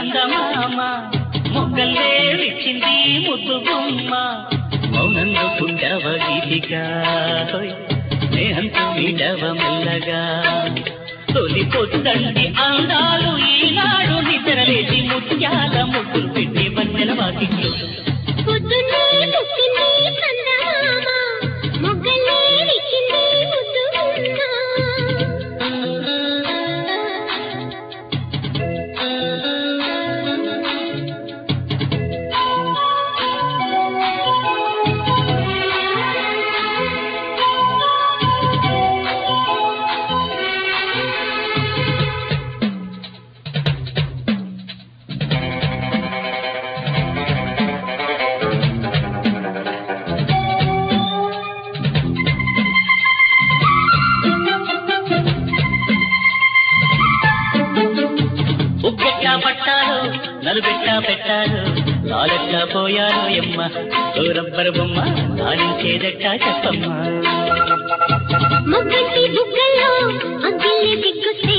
చందమామ మొగ్గల్లే విచ్చింది ముద్దు బొమ్మ మౌనంలో పుండవ గీతిగా స్నేహంతో మీడవ మెల్లగా తొలి పొద్దండి అందాలు ఈనాడు నిద్రలేసి ముత్యాల ముగ్గులు పెట్టి వన్నెల వాకిట్లో పట్టాలు నలుబెట్టా పెట్టాలు లాలెట్టా పోయాను ఎమ్మ రబ్బరు బొమ్మ నానించేదెట్టా చెప్పమ్మా మొగ్గటి బుగ్గల్లో అగ్గిల్లే దిక్కుస్తే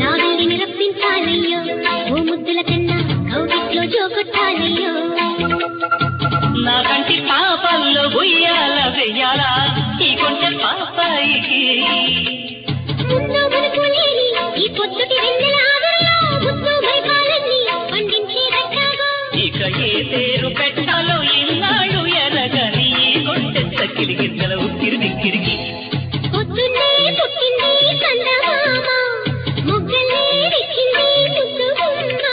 రావిని రప్పించాలయ్యో ఓ ముద్దుల కన్నా కౌగిట్లో జోకొట్టాలయ్యో నా కంటి పాపల్లో ఉయ్యాల వెయ్యాలా ఈ కొంచెం పాపాయికి ముందు మనకు లేని ఈ పొద్దుటి వెన్నెల ఆదరలో ముద్దు మైపాలన్నీ పండించే రట్టాగా ఇక ఏ పేరు పెట్టాలో ఇన్నాళ్ళు ఎరగని కొంచెంత కిరిగిద్దల ఉక్కిరి దిక్కిరికి పొద్దున్నే పుట్టింది చందమామ మొగ్గల్లే విచ్చింది ముద్దు బొమ్మ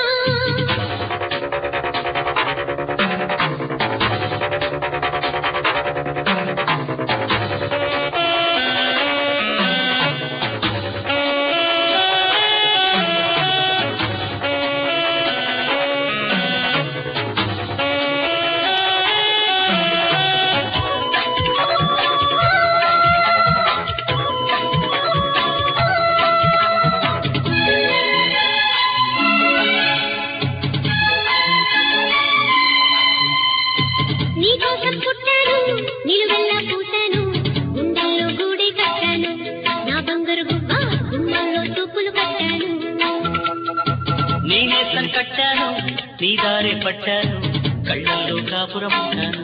నీకోసం పుట్టాను నిలువెల్లా పూసాను గుండెల్లో గూడే కట్టాను నా బంగారు గువ్వ గుమ్మాల్లో తూపులు కట్టాను నీ నేసం కట్టాను నీ దారే పట్టాను కళ్ళల్లో కాపురం ఉంటాను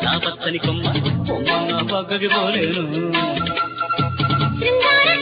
నా పచ్చని కొమ్మ కొమ్మ నా పక్కకి పోలేను శృంగార